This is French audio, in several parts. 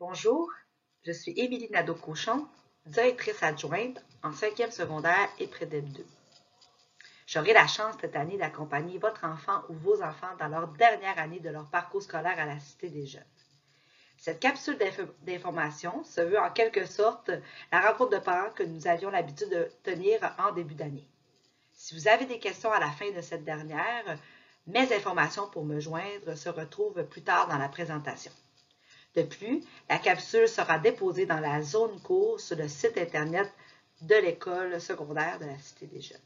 Bonjour, je suis Émilie Nadeau-Cochon, directrice adjointe en 5e secondaire et Prédep 2. J'aurai la chance cette année d'accompagner votre enfant ou vos enfants dans leur dernière année de leur parcours scolaire à la Cité des Jeunes. Cette capsule d'information se veut en quelque sorte la rencontre de parents que nous avions l'habitude de tenir en début d'année. Si vous avez des questions à la fin de cette dernière, mes informations pour me joindre se retrouvent plus tard dans la présentation. De plus, la capsule sera déposée dans la zone cours sur le site Internet de l'école secondaire de la Cité des Jeunes.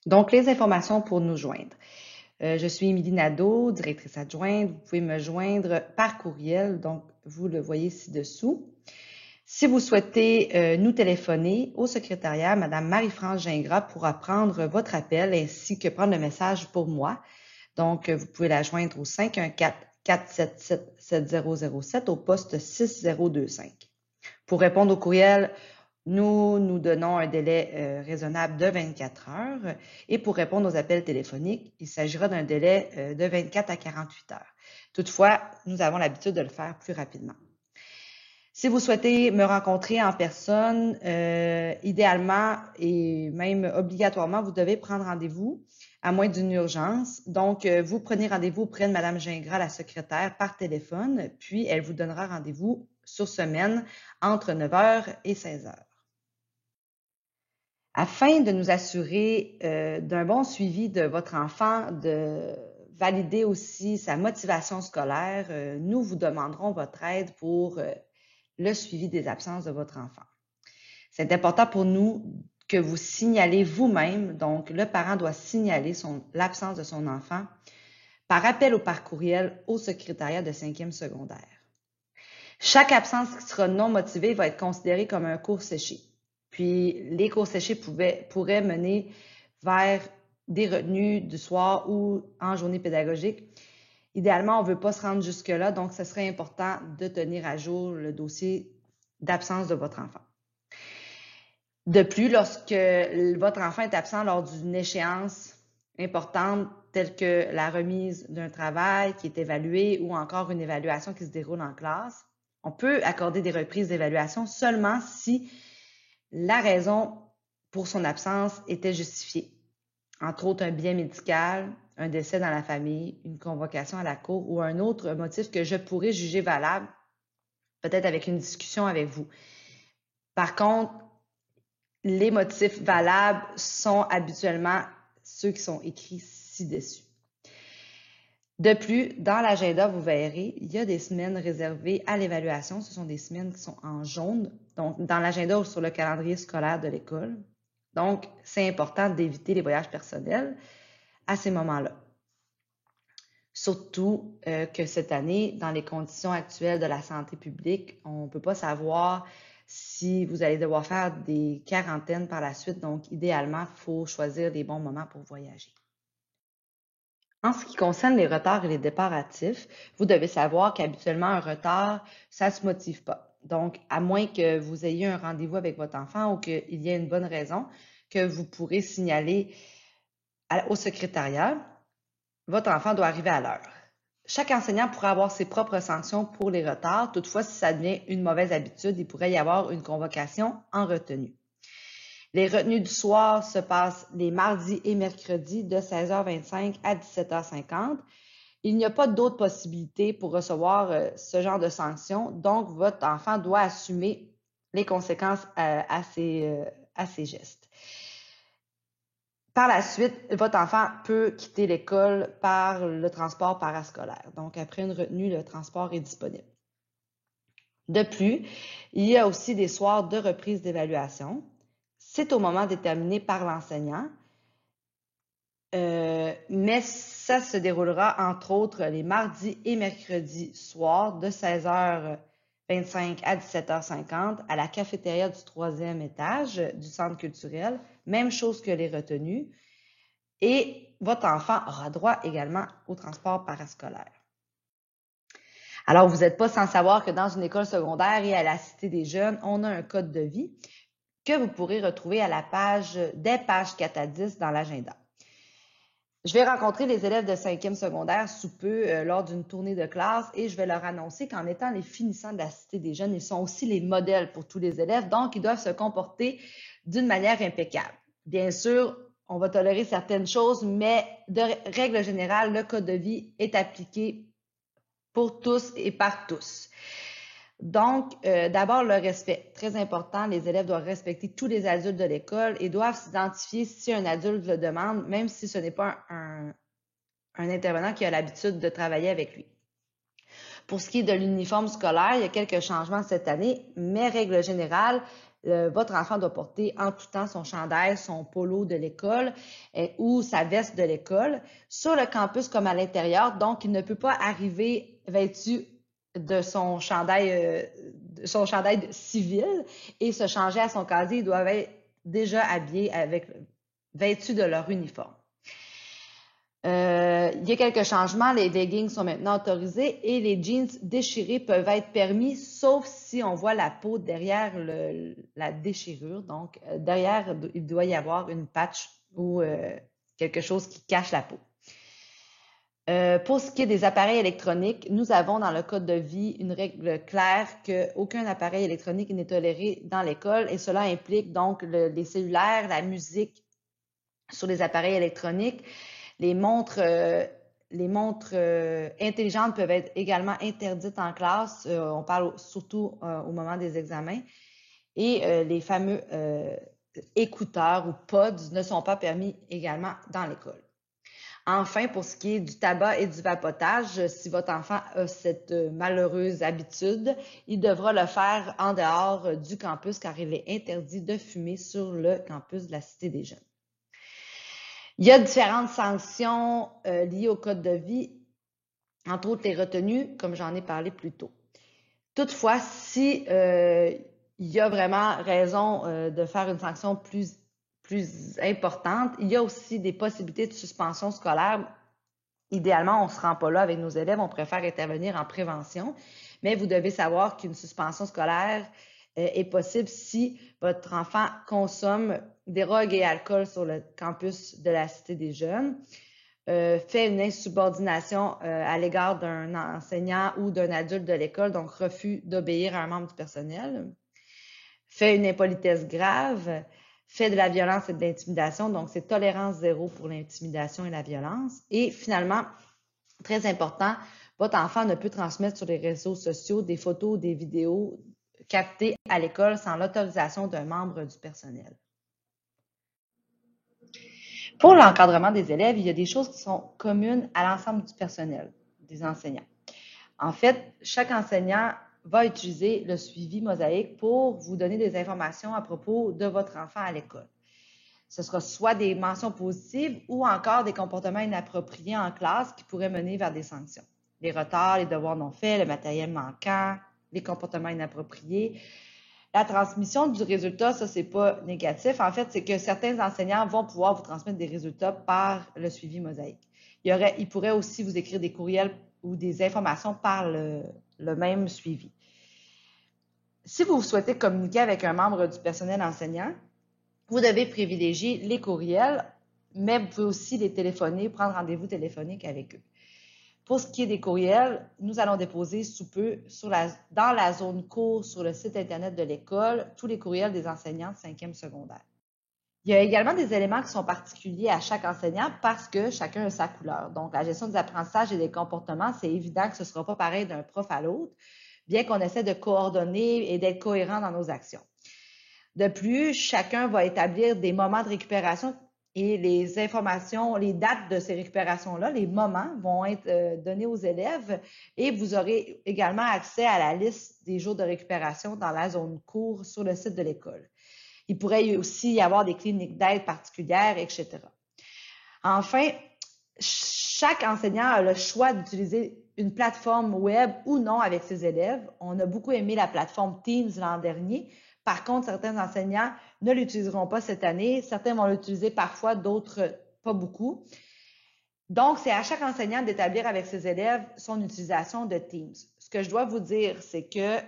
Donc, les informations pour nous joindre. Je suis Émilie Nadeau, directrice adjointe. Vous pouvez me joindre par courriel, donc vous le voyez ci-dessous. Si vous souhaitez nous téléphoner au secrétariat, Madame Marie-France Gingras pourra prendre votre appel ainsi que prendre le message pour moi. Donc, vous pouvez la joindre au 514-477-7007 au poste 6025. Pour répondre au courriel, nous donnons un délai raisonnable de 24 heures et pour répondre aux appels téléphoniques, il s'agira d'un délai de 24 à 48 heures. Toutefois, nous avons l'habitude de le faire plus rapidement. Si vous souhaitez me rencontrer en personne, idéalement et même obligatoirement, vous devez prendre rendez-vous à moins d'une urgence. Donc, vous prenez rendez-vous auprès de Mme Gingras, la secrétaire, par téléphone, puis elle vous donnera rendez-vous sur semaine entre 9 h et 16 h. Afin de nous assurer d'un bon suivi de votre enfant, de valider aussi sa motivation scolaire, nous vous demanderons votre aide pour le suivi des absences de votre enfant. C'est important pour nous que vous signalez vous-même, donc le parent doit signaler l'absence de son enfant par appel ou par courriel au secrétariat de 5e secondaire. Chaque absence qui sera non motivée va être considérée comme un cours séché. Puis, les cours séchés pourraient mener vers des retenues du soir ou en journée pédagogique. Idéalement, on ne veut pas se rendre jusque-là, donc ce serait important de tenir à jour le dossier d'absence de votre enfant. De plus, lorsque votre enfant est absent lors d'une échéance importante telle que la remise d'un travail qui est évalué ou encore une évaluation qui se déroule en classe, on peut accorder des reprises d'évaluation seulement si la raison pour son absence était justifiée. Entre autres, un bien médical, un décès dans la famille, une convocation à la cour ou un autre motif que je pourrais juger valable, peut-être avec une discussion avec vous. Par contre, les motifs valables sont habituellement ceux qui sont écrits ci-dessus. De plus, dans l'agenda, vous verrez, il y a des semaines réservées à l'évaluation. Ce sont des semaines qui sont en jaune, donc dans l'agenda ou sur le calendrier scolaire de l'école. Donc, c'est important d'éviter les voyages personnels à ces moments-là. Surtout que cette année, dans les conditions actuelles de la santé publique, on ne peut pas savoir si vous allez devoir faire des quarantaines par la suite. Donc, idéalement, il faut choisir les bons moments pour voyager. En ce qui concerne les retards et les départs hâtifs, vous devez savoir qu'habituellement, un retard, ça ne se motive pas. Donc, à moins que vous ayez un rendez-vous avec votre enfant ou qu'il y ait une bonne raison que vous pourrez signaler au secrétariat, votre enfant doit arriver à l'heure. Chaque enseignant pourrait avoir ses propres sanctions pour les retards. Toutefois, si ça devient une mauvaise habitude, il pourrait y avoir une convocation en retenue. Les retenues du soir se passent les mardis et mercredis de 16h25 à 17h50. Il n'y a pas d'autre possibilité pour recevoir ce genre de sanctions, donc votre enfant doit assumer les conséquences à ses gestes. Par la suite, votre enfant peut quitter l'école par le transport parascolaire. Donc, après une retenue, le transport est disponible. De plus, il y a aussi des soirs de reprise d'évaluation. C'est au moment déterminé par l'enseignant, mais ça se déroulera entre autres les mardis et mercredis soirs de 16h25 à 17h50 à la cafétéria du 3e étage du centre culturel. Même chose que les retenues. et votre enfant aura droit également au transport parascolaire. Alors, vous n'êtes pas sans savoir que dans une école secondaire et à la Cité des Jeunes, on a un code de vie que vous pourrez retrouver à la page, des pages 4 à 10 dans l'agenda. Je vais rencontrer les élèves de 5e secondaire sous peu lors d'une tournée de classe et je vais leur annoncer qu'en étant les finissants de la Cité des Jeunes, ils sont aussi les modèles pour tous les élèves, donc ils doivent se comporter d'une manière impeccable. Bien sûr, on va tolérer certaines choses, mais de règle générale, le code de vie est appliqué pour tous et par tous. Donc, d'abord, le respect. Très important, les élèves doivent respecter tous les adultes de l'école et doivent s'identifier si un adulte le demande, même si ce n'est pas un intervenant qui a l'habitude de travailler avec lui. Pour ce qui est de l'uniforme scolaire, il y a quelques changements cette année, mais règle générale, votre enfant doit porter en tout temps son chandail, son polo de l'école ou sa veste de l'école sur le campus comme à l'intérieur. Donc, il ne peut pas arriver vêtu de son chandail civil et se changer à son casier. Ils doivent être déjà habillés vêtus de leur uniforme. Il y a quelques changements. Les leggings sont maintenant autorisés et les jeans déchirés peuvent être permis, sauf si on voit la peau derrière la déchirure. Donc, derrière, il doit y avoir une patch ou quelque chose qui cache la peau. Pour ce qui est des appareils électroniques, nous avons dans le code de vie une règle claire qu'aucun appareil électronique n'est toléré dans l'école et cela implique donc les cellulaires, la musique sur les appareils électroniques. Les montres intelligentes peuvent être également interdites en classe. On parle surtout au moment des examens. Et les fameux écouteurs ou pods ne sont pas permis également dans l'école. Enfin, pour ce qui est du tabac et du vapotage, si votre enfant a cette malheureuse habitude, il devra le faire en dehors du campus car il est interdit de fumer sur le campus de la Cité des Jeunes. Il y a différentes sanctions liées au code de vie, entre autres les retenues, comme j'en ai parlé plus tôt. Toutefois, si il y a vraiment raison de faire une sanction plus importante, il y a aussi des possibilités de suspension scolaire. Idéalement, on ne se rend pas là avec nos élèves, on préfère intervenir en prévention, mais vous devez savoir qu'une suspension scolaire est possible si votre enfant consomme des drogues et alcool sur le campus de la Cité des Jeunes, fait une insubordination à l'égard d'un enseignant ou d'un adulte de l'école, donc refus d'obéir à un membre du personnel, fait une impolitesse grave, fait de la violence et de l'intimidation, donc c'est tolérance zéro pour l'intimidation et la violence. Et finalement, très important, votre enfant ne peut transmettre sur les réseaux sociaux des photos ou des vidéos captées à l'école sans l'autorisation d'un membre du personnel. Pour l'encadrement des élèves, il y a des choses qui sont communes à l'ensemble du personnel, des enseignants. En fait, chaque enseignant va utiliser le suivi mosaïque pour vous donner des informations à propos de votre enfant à l'école. Ce sera soit des mentions positives ou encore des comportements inappropriés en classe qui pourraient mener vers des sanctions. Les retards, les devoirs non faits, le matériel manquant, les comportements inappropriés. La transmission du résultat, ça, c'est pas négatif. En fait, c'est que certains enseignants vont pouvoir vous transmettre des résultats par le suivi mosaïque. Il pourrait aussi vous écrire des courriels ou des informations par le même suivi. Si vous souhaitez communiquer avec un membre du personnel enseignant, vous devez privilégier les courriels, mais vous pouvez aussi les téléphoner, prendre rendez-vous téléphonique avec eux. Pour ce qui est des courriels, nous allons déposer sous peu dans la zone cours sur le site Internet de l'école tous les courriels des enseignants de 5e secondaire. Il y a également des éléments qui sont particuliers à chaque enseignant parce que chacun a sa couleur. Donc, la gestion des apprentissages et des comportements, c'est évident que ce ne sera pas pareil d'un prof à l'autre, bien qu'on essaie de coordonner et d'être cohérent dans nos actions. De plus, chacun va établir des moments de récupération et les informations, les dates de ces récupérations-là, les moments vont être donnés aux élèves et vous aurez également accès à la liste des jours de récupération dans la zone cours sur le site de l'école. Il pourrait aussi y avoir des cliniques d'aide particulières, etc. Enfin, chaque enseignant a le choix d'utiliser une plateforme web ou non avec ses élèves. On a beaucoup aimé la plateforme Teams l'an dernier. Par contre, certains enseignants ne l'utiliseront pas cette année. Certains vont l'utiliser parfois, d'autres pas beaucoup. Donc, c'est à chaque enseignant d'établir avec ses élèves son utilisation de Teams. Ce que je dois vous dire, c'est que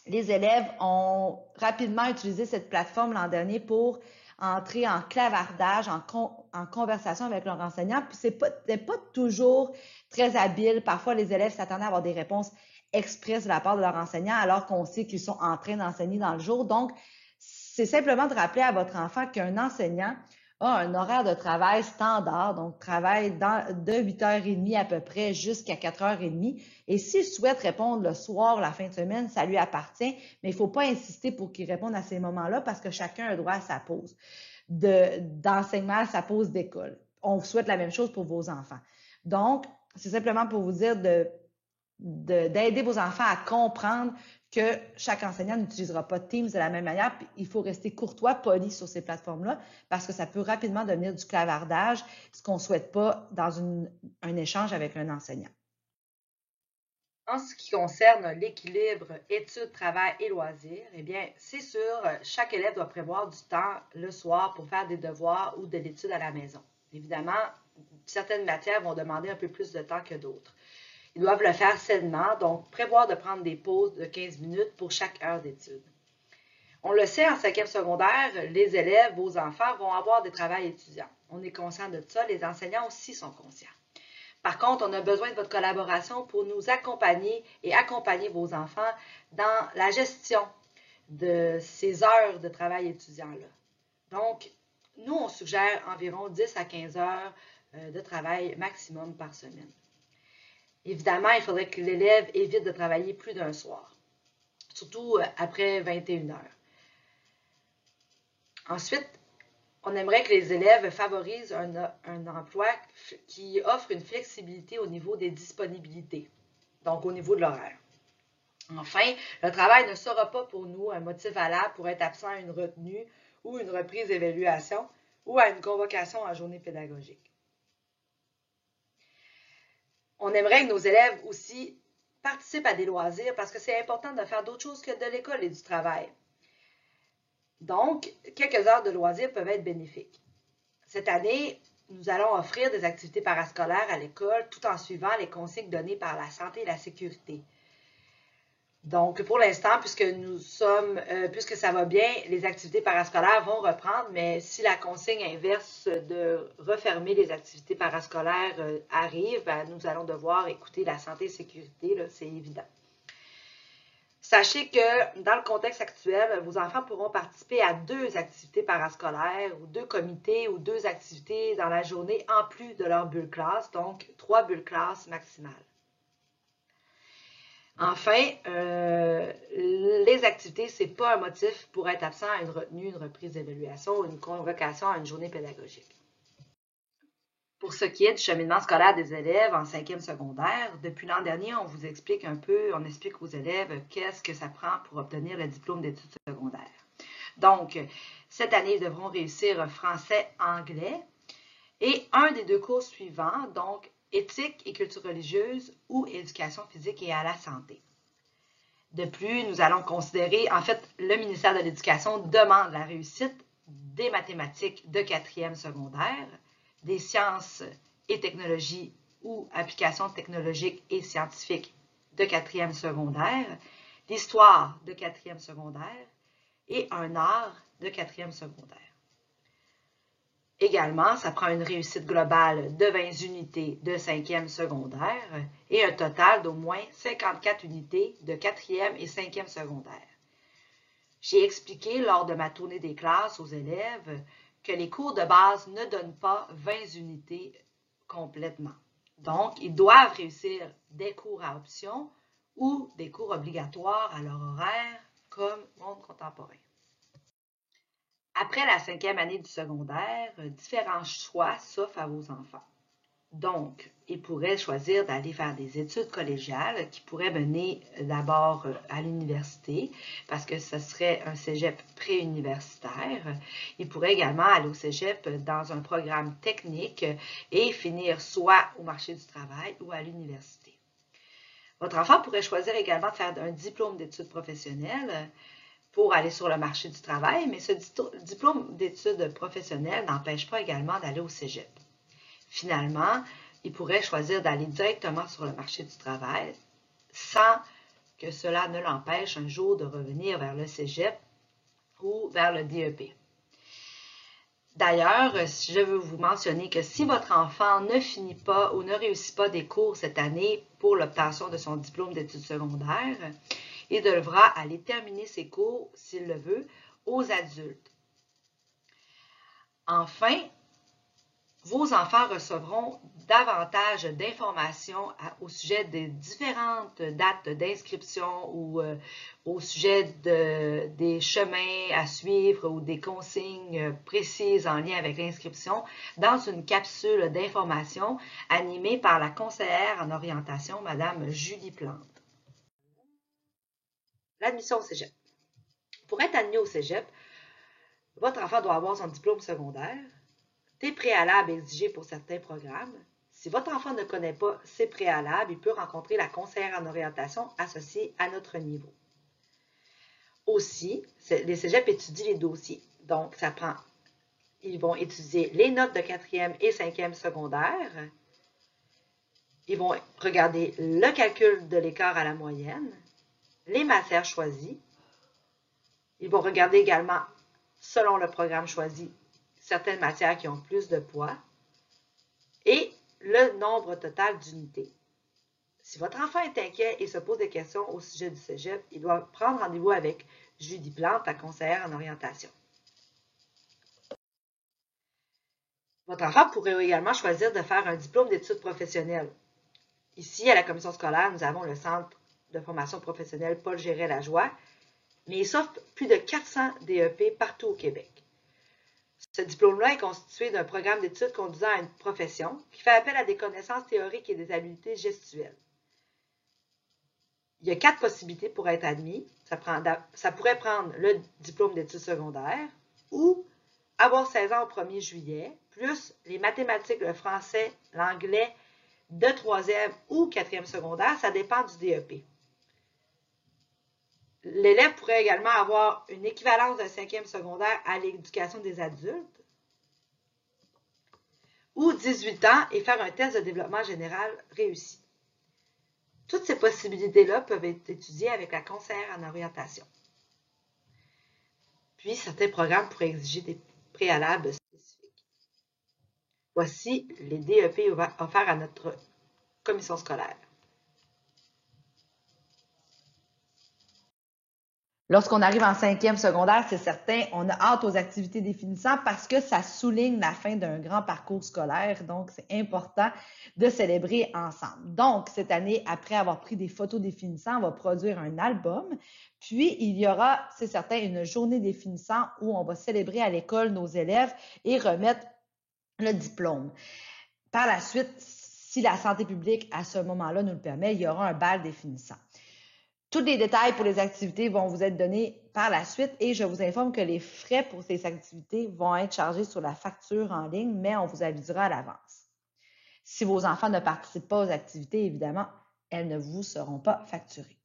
les élèves ont rapidement utilisé cette plateforme l'an dernier pour entrer en clavardage, en conversation avec leur enseignant. Puis c'est pas toujours très habile. Parfois, les élèves s'attendaient à avoir des réponses expresses de la part de leur enseignant alors qu'on sait qu'ils sont en train d'enseigner dans le jour. Donc, c'est simplement de rappeler à votre enfant qu'un enseignant a un horaire de travail standard, donc travaille de 8h30 à peu près jusqu'à 4h30. Et s'il souhaite répondre le soir, la fin de semaine, ça lui appartient, mais il ne faut pas insister pour qu'il réponde à ces moments-là parce que chacun a droit à sa pause d'enseignement, à sa pause d'école. On vous souhaite la même chose pour vos enfants. Donc, c'est simplement pour vous dire d'aider vos enfants à comprendre que chaque enseignant n'utilisera pas Teams de la même manière. Puis il faut rester courtois, poli sur ces plateformes-là parce que ça peut rapidement devenir du clavardage, ce qu'on ne souhaite pas dans un échange avec un enseignant. En ce qui concerne l'équilibre études, travail et loisirs, eh bien, c'est sûr, chaque élève doit prévoir du temps le soir pour faire des devoirs ou de l'étude à la maison. Évidemment, certaines matières vont demander un peu plus de temps que d'autres. Ils doivent le faire sainement, donc prévoir de prendre des pauses de 15 minutes pour chaque heure d'étude. On le sait, en 5e secondaire, les élèves, vos enfants, vont avoir des travails étudiants. On est conscient de ça, les enseignants aussi sont conscients. Par contre, on a besoin de votre collaboration pour nous accompagner et accompagner vos enfants dans la gestion de ces heures de travail étudiant-là. Donc, nous, on suggère environ 10 à 15 heures de travail maximum par semaine. Évidemment, il faudrait que l'élève évite de travailler plus d'un soir, surtout après 21 heures. Ensuite, on aimerait que les élèves favorisent un emploi qui offre une flexibilité au niveau des disponibilités, donc au niveau de l'horaire. Enfin, le travail ne sera pas pour nous un motif valable pour être absent à une retenue ou une reprise d'évaluation ou à une convocation en journée pédagogique. On aimerait que nos élèves aussi participent à des loisirs parce que c'est important de faire d'autres choses que de l'école et du travail. Donc, quelques heures de loisirs peuvent être bénéfiques. Cette année, nous allons offrir des activités parascolaires à l'école tout en suivant les consignes données par la santé et la sécurité. Donc, pour l'instant, puisque ça va bien, les activités parascolaires vont reprendre, mais si la consigne inverse de refermer les activités parascolaires arrive, nous allons devoir écouter la santé et la sécurité, c'est évident. Sachez que dans le contexte actuel, vos enfants pourront participer à 2 activités parascolaires ou 2 comités ou 2 activités dans la journée en plus de leur bulle classe, donc 3 bulles classe maximales. Enfin, les activités, ce n'est pas un motif pour être absent à une retenue, une reprise d'évaluation ou une convocation à une journée pédagogique. Pour ce qui est du cheminement scolaire des élèves en 5e secondaire, depuis l'an dernier, on vous explique un peu, on explique aux élèves qu'est-ce que ça prend pour obtenir le diplôme d'études secondaires. Donc, cette année, ils devront réussir français-anglais et un des 2 cours suivants, donc éthique et culture religieuse ou éducation physique et à la santé. De plus, nous allons considérer, en fait, le ministère de l'Éducation demande la réussite des mathématiques de 4e secondaire, des sciences et technologies ou applications technologiques et scientifiques de 4e secondaire, l'histoire de 4e secondaire et un art de 4e secondaire. Également, ça prend une réussite globale de 20 unités de 5e secondaire et un total d'au moins 54 unités de 4e et 5e secondaire. J'ai expliqué lors de ma tournée des classes aux élèves que les cours de base ne donnent pas 20 unités complètement. Donc, ils doivent réussir des cours à option ou des cours obligatoires à leur horaire comme monde contemporain. Après la 5e année du secondaire, différents choix s'offrent à vos enfants. Donc, ils pourraient choisir d'aller faire des études collégiales qui pourraient mener d'abord à l'université parce que ce serait un cégep préuniversitaire. Ils pourraient également aller au cégep dans un programme technique et finir soit au marché du travail ou à l'université. Votre enfant pourrait choisir également de faire un diplôme d'études professionnelles pour aller sur le marché du travail, mais ce diplôme d'études professionnelles n'empêche pas également d'aller au cégep. Finalement, il pourrait choisir d'aller directement sur le marché du travail sans que cela ne l'empêche un jour de revenir vers le cégep ou vers le DEP. D'ailleurs, je veux vous mentionner que si votre enfant ne finit pas ou ne réussit pas des cours cette année pour l'obtention de son diplôme d'études secondaires, il devra aller terminer ses cours, s'il le veut, aux adultes. Enfin, vos enfants recevront davantage d'informations au sujet des différentes dates d'inscription ou au sujet des chemins à suivre ou des consignes précises en lien avec l'inscription dans une capsule d'information animée par la conseillère en orientation, Madame Julie Plante. L'admission au cégep. Pour être admis au cégep, votre enfant doit avoir son diplôme secondaire, des préalables exigés pour certains programmes. Si votre enfant ne connaît pas ces préalables, il peut rencontrer la conseillère en orientation associée à notre niveau. Aussi, les cégeps étudient les dossiers. Donc, ils vont étudier les notes de 4e et 5e secondaire. Ils vont regarder le calcul de l'écart à la moyenne, les matières choisies. Ils vont regarder également, selon le programme choisi, certaines matières qui ont plus de poids et le nombre total d'unités. Si votre enfant est inquiet et se pose des questions au sujet du cégep, il doit prendre rendez-vous avec Julie Plante, la conseillère en orientation. Votre enfant pourrait également choisir de faire un diplôme d'études professionnelles. Ici, à la commission scolaire, nous avons le centre de formation professionnelle Paul Géret-Lajoie, mais il s'offre plus de 400 DEP partout au Québec. Ce diplôme-là est constitué d'un programme d'études conduisant à une profession qui fait appel à des connaissances théoriques et des habiletés gestuelles. Il y a 4 possibilités pour être admis. Ça pourrait prendre le diplôme d'études secondaires ou avoir 16 ans au 1er juillet, plus les mathématiques, le français, l'anglais de 3e ou 4e secondaire, ça dépend du DEP. L'élève pourrait également avoir une équivalence d'un 5e secondaire à l'éducation des adultes ou 18 ans et faire un test de développement général réussi. Toutes ces possibilités-là peuvent être étudiées avec la conseillère en orientation. Puis, certains programmes pourraient exiger des préalables spécifiques. Voici les DEP offerts à notre commission scolaire. Lorsqu'on arrive en 5e secondaire, c'est certain, on a hâte aux activités définissantes parce que ça souligne la fin d'un grand parcours scolaire. Donc, c'est important de célébrer ensemble. Donc, cette année, après avoir pris des photos définissants, on va produire un album. Puis, il y aura, c'est certain, une journée définissant où on va célébrer à l'école nos élèves et remettre le diplôme. Par la suite, si la santé publique, à ce moment-là, nous le permet, il y aura un bal définissant. Tous les détails pour les activités vont vous être donnés par la suite et je vous informe que les frais pour ces activités vont être chargés sur la facture en ligne, mais on vous avisera à l'avance. Si vos enfants ne participent pas aux activités, évidemment, elles ne vous seront pas facturées.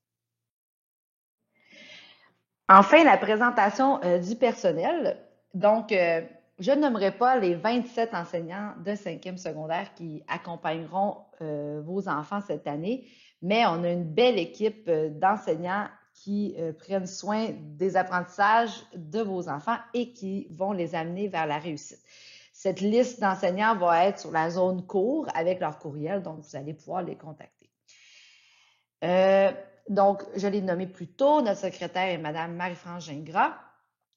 Enfin, la présentation du personnel. Donc, je ne nommerai pas les 27 enseignants de 5e secondaire qui accompagneront vos enfants cette année, mais on a une belle équipe d'enseignants qui prennent soin des apprentissages de vos enfants et qui vont les amener vers la réussite. Cette liste d'enseignants va être sur la zone cours avec leur courriel, donc vous allez pouvoir les contacter. Donc, je l'ai nommé plus tôt, notre secrétaire est Mme Marie-France Gingras.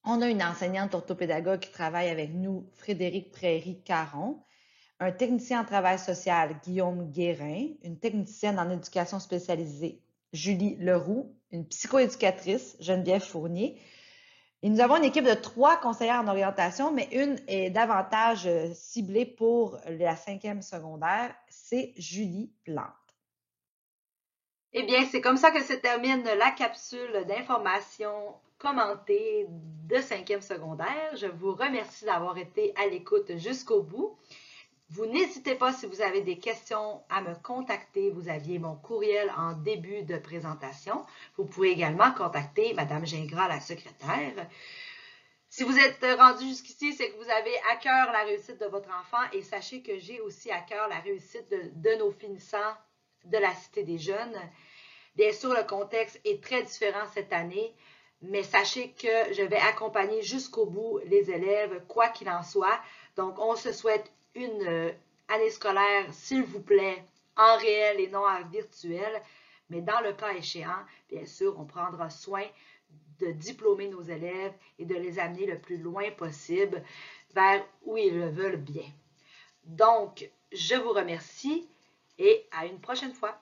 On a une enseignante orthopédagogue qui travaille avec nous, Frédéric Prairie-Caron, un technicien en travail social, Guillaume Guérin, une technicienne en éducation spécialisée, Julie Leroux, une psychoéducatrice, Geneviève Fournier. Et nous avons une équipe de 3 conseillères en orientation, mais une est davantage ciblée pour la 5e secondaire, c'est Julie Plante. Eh bien, c'est comme ça que se termine la capsule d'information commentée de 5e secondaire. Je vous remercie d'avoir été à l'écoute jusqu'au bout. Vous n'hésitez pas, si vous avez des questions, à me contacter. Vous aviez mon courriel en début de présentation. Vous pouvez également contacter Mme Gingras, la secrétaire. Si vous êtes rendu jusqu'ici, c'est que vous avez à cœur la réussite de votre enfant et sachez que j'ai aussi à cœur la réussite de nos finissants de la Cité des Jeunes. Bien sûr, le contexte est très différent cette année, mais sachez que je vais accompagner jusqu'au bout les élèves, quoi qu'il en soit. Donc, on se souhaite une année scolaire, s'il vous plaît, en réel et non en virtuel. Mais dans le cas échéant, bien sûr, on prendra soin de diplômer nos élèves et de les amener le plus loin possible vers où ils le veulent bien. Donc, je vous remercie et à une prochaine fois.